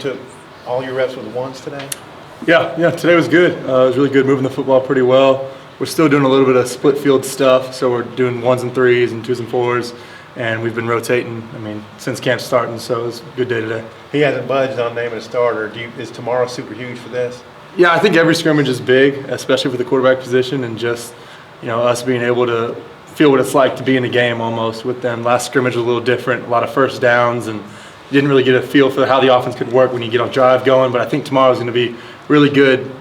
took all your reps with the ones today? Yeah, today was good. It was really good, moving the football pretty well. We're still doing a little bit of split field stuff, so we're doing 1s and 3s and 2s and 4s, and we've been rotating, since camp's starting, so it was a good day today. He hasn't budged on naming a starter. Is tomorrow super huge for this? Yeah, I think every scrimmage is big, especially for the quarterback position, and just, us being able to feel what it's like to be in a game almost with them. Last scrimmage was a little different, a lot of first downs, and didn't really get a feel for how the offense could work when you get a drive going, but I think tomorrow's going to be really good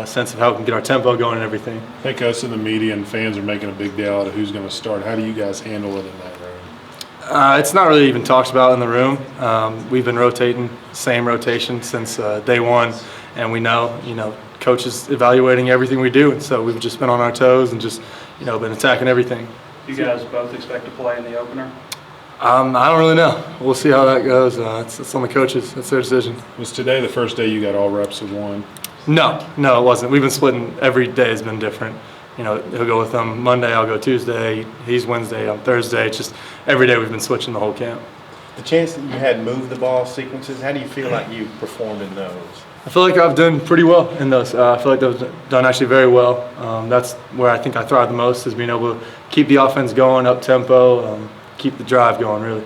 sense of how we can get our tempo going and everything. I think us in the media and fans are making a big deal out of who's going to start. How do you guys handle it in that room? It's not really even talked about in the room. We've been rotating, same rotation since day one, and we know, coach is evaluating everything we do, and so we've just been on our toes and just, been attacking everything. You guys both expect to play in the opener? I don't really know. We'll see how that goes. It's on the coaches. That's their decision. Was today the first day you got all reps with one? No, it wasn't. We've been splitting. Every day has been different. He'll go with them Monday, I'll go Tuesday, he's Wednesday, I'm Thursday. It's just every day we've been switching the whole camp. The chance that you had moved the ball sequences, how do you feel like you performed in those? I feel like I've done pretty well in those. I feel like they've done actually very well. That's where I think I thrive the most, is being able to keep the offense going, up tempo, keep the drive going, really.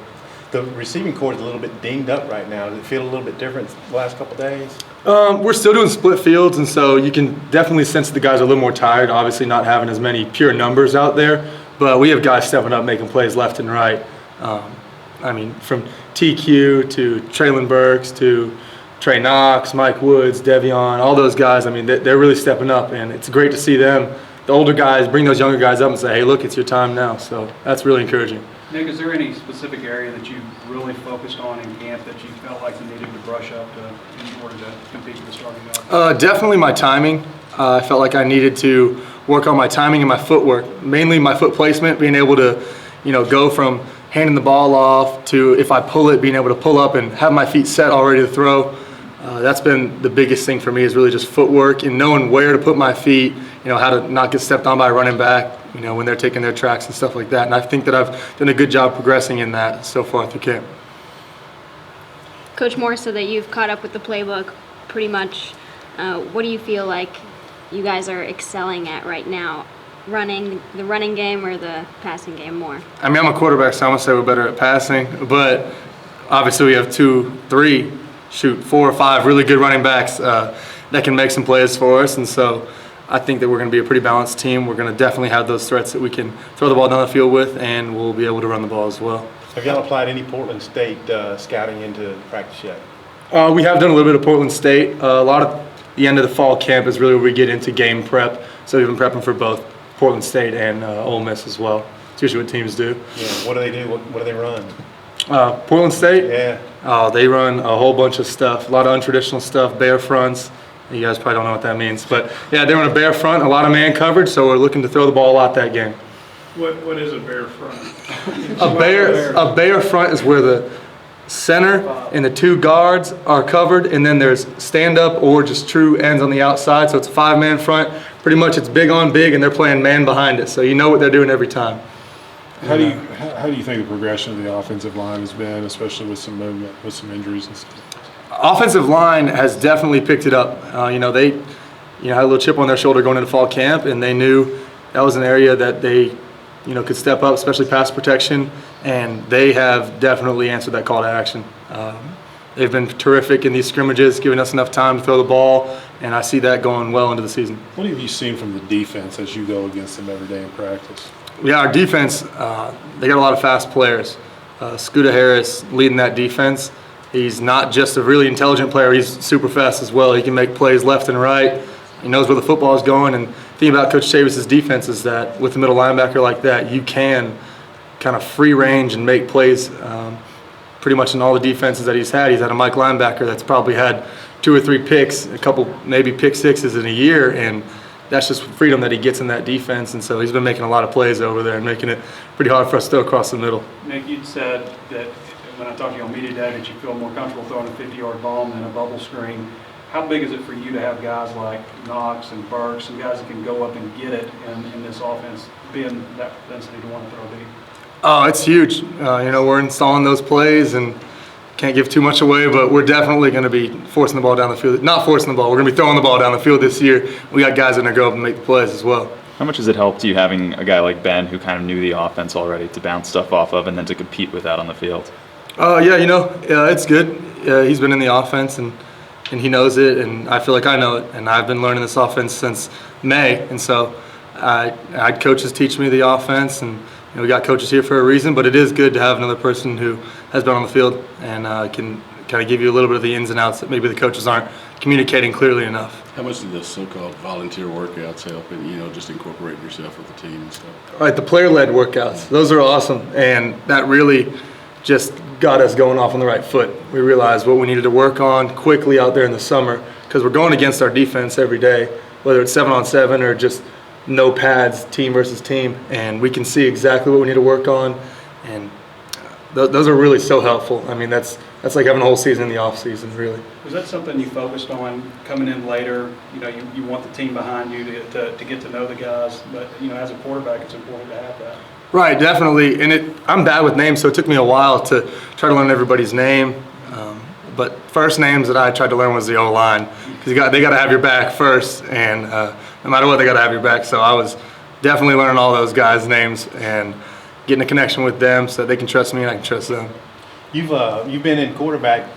The receiving core is a little bit dinged up right now. Does it feel a little bit different the last couple of days? We're still doing split fields, and so you can definitely sense the guys are a little more tired, obviously not having as many pure numbers out there. But we have guys stepping up, making plays left and right. From TQ to Traylon Burks to Trey Knox, Mike Woods, Devion, all those guys, they're really stepping up, and it's great to see them, the older guys, bring those younger guys up and say, hey, look, it's your time now. So that's really encouraging. Nick, is there any specific area that you really focused on in camp that you felt like you needed to brush up in order to compete for the starting job? Definitely my timing. I felt like I needed to work on my timing and my footwork, mainly my foot placement, being able to, go from handing the ball off to, if I pull it, being able to pull up and have my feet set all ready to throw. That's been the biggest thing for me, is really just footwork and knowing where to put my feet, how to not get stepped on by a running back, when they're taking their tracks and stuff like that. And I think that I've done a good job progressing in that so far through camp. Coach Moore said that you've caught up with the playbook pretty much. What do you feel like you guys are excelling at right now? The running game or the passing game more? I'm a quarterback, so I'm going to say we're better at passing. But obviously we have 2, 3, 4 or 5 really good running backs that can make some plays for us. And so I think that we're going to be a pretty balanced team. We're going to definitely have those threats that we can throw the ball down the field with, and we'll be able to run the ball as well. Have y'all applied any Portland State scouting into practice yet? We have done a little bit of Portland State. A lot of the end of the fall camp is really where we get into game prep. So we've been prepping for both Portland State and Ole Miss as well. It's usually what teams do. Yeah. What do they do? What do they run? Portland State? Yeah. They run a whole bunch of stuff, a lot of untraditional stuff, bear fronts. You guys probably don't know what that means. But, yeah, they run a bear front, a lot of man coverage, so we're looking to throw the ball a lot that game. What is a bear front? A bear front is where the center and the 2 guards are covered, and then there's stand-up or just true ends on the outside. So it's a 5-man front. Pretty much it's big on big, and they're playing man behind it. So you know what they're doing every time. How do you think the progression of the offensive line has been, especially with some movement, with some injuries and stuff? Offensive line has definitely picked it up. They had a little chip on their shoulder going into fall camp, and they knew that was an area that they could step up, especially pass protection, and they have definitely answered that call to action. They've been terrific in these scrimmages, giving us enough time to throw the ball, and I see that going well into the season. What have you seen from the defense as you go against them every day in practice? Yeah, our defense, they got a lot of fast players. Scooter Harris leading that defense. He's not just a really intelligent player, he's super fast as well. He can make plays left and right. He knows where the football is going. And the thing about Coach Chavis's defense is that with a middle linebacker like that, you can kind of free range and make plays pretty much in all the defenses that he's had. He's had a Mike linebacker that's probably had 2 or 3 picks, a couple maybe pick sixes in a year, and that's just freedom that he gets in that defense. And so he's been making a lot of plays over there and making it pretty hard for us to throw across the middle. Nick, you'd said that when I talked to you on media day that you feel more comfortable throwing a 50-yard bomb than a bubble screen. How big is it for you to have guys like Knox and Burks and guys that can go up and get it in this offense, being that propensity to want to throw deep? Oh, it's huge. We're installing those plays and can't give too much away, but we're definitely going to be forcing the ball down the field. Not forcing the ball. We're going to be throwing the ball down the field this year. We got guys that are going to go up and make the plays as well. How much has it helped you having a guy like Ben who kind of knew the offense already to bounce stuff off of and then to compete with that on the field? Yeah, it's good. He's been in the offense and he knows it, and I feel like I know it. And I've been learning this offense since May, and so I had coaches teach me the offense, and we got coaches here for a reason. But it is good to have another person who has been on the field and can kind of give you a little bit of the ins and outs that maybe the coaches aren't communicating clearly enough. How much do the so-called volunteer workouts help in, just incorporating yourself with the team and stuff? All right, the player-led workouts, those are awesome, and that really just got us going off on the right foot. We realized what we needed to work on quickly out there in the summer because we're going against our defense every day, whether it's 7-on-7 or just no pads, team versus team, and we can see exactly what we need to work on, and those are really so helpful. I mean, that's like having a whole season in the off season, really. Was that something you focused on coming in later? You want the team behind you to get to know the guys, but as a quarterback, it's important to have that. Right, definitely. And I'm bad with names, so it took me a while to try to learn everybody's name. But first names that I tried to learn was the O-line, because they got to have your back first, and no matter what, they got to have your back. So I was definitely learning all those guys' names and getting a connection with them so that they can trust me and I can trust them. You've been in quarterback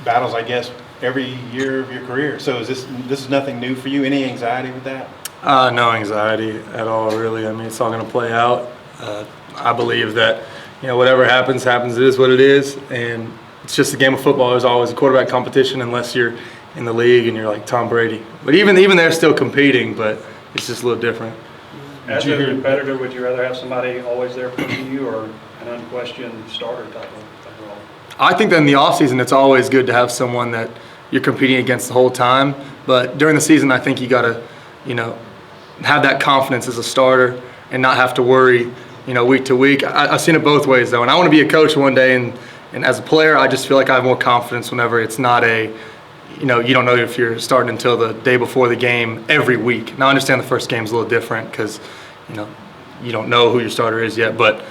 battles, I guess, every year of your career. So this is nothing new for you? Any anxiety with that? No anxiety at all, really. I mean, it's all going to play out. I believe that whatever happens. It is what it is, and it's just a game of football. There's always a quarterback competition unless you're in the league and you're like Tom Brady. But even they're still competing, but it's just a little different. As a competitor, would you rather have somebody always there pushing you or an unquestioned starter type of role? I think that in the offseason, it's always good to have someone that you're competing against the whole time. But during the season, I think you got to, have that confidence as a starter and not have to worry, week to week. I've seen it both ways, though. And I want to be a coach one day. And as a player, I just feel like I have more confidence whenever it's not you don't know if you're starting until the day before the game every week. Now, I understand the first game's a little different because, you don't know who your starter is yet. But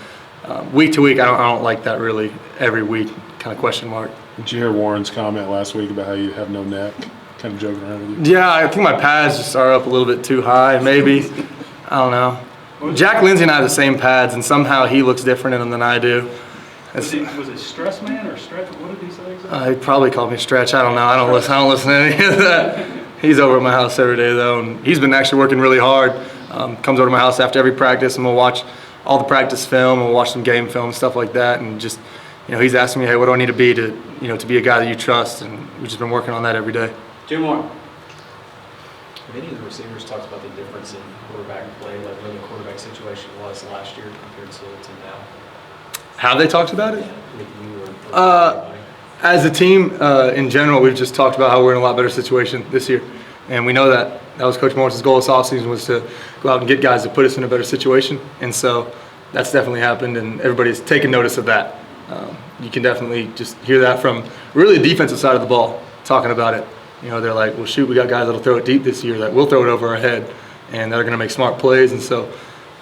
week to week, I don't like that really every week kind of question mark. Did you hear Warren's comment last week about how you have no neck? Kind of joking around with you. Yeah, I think my pads just are up a little bit too high, maybe. I don't know. Jack Lindsay and I have the same pads, and somehow he looks different in them than I do. Was it stress man or stretch? What did he say exactly? He probably called me Stretch. I don't know. I don't listen to any of that. He's over at my house every day, though, and he's been actually working really hard. Comes over to my house after every practice, and we'll watch all the practice film, and we'll watch some game film, stuff like that, and just, he's asking me, hey, what do I need to be to be a guy that you trust, and we've just been working on that every day. 2 more. Many of the receivers talked about the difference in quarterback play, like where the quarterback situation was last year compared to now. Have they talked about it? With you or anybody? As a team, in general, we've just talked about how we're in a lot better situation this year. And we know that was Coach Morris's goal this offseason, was to go out and get guys to put us in a better situation. And so that's definitely happened, and everybody's taken notice of that. You can definitely just hear that from really the defensive side of the ball talking about it. They're like, well, shoot, we got guys that'll throw it deep this year that will throw it over our head and that are going to make smart plays. And so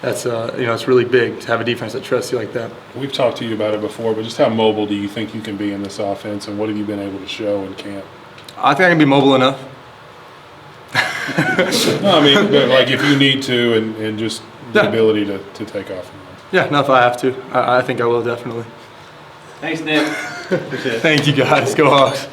that's, it's really big to have a defense that trusts you like that. We've talked to you about it before, but just how mobile do you think you can be in this offense, and what have you been able to show in camp? I think I can be mobile enough. No, I mean, but like if you need to and just the ability to take off. Yeah, no, if I have to. I think I will, definitely. Thanks, Nick. Thank you, guys. Go Hawks.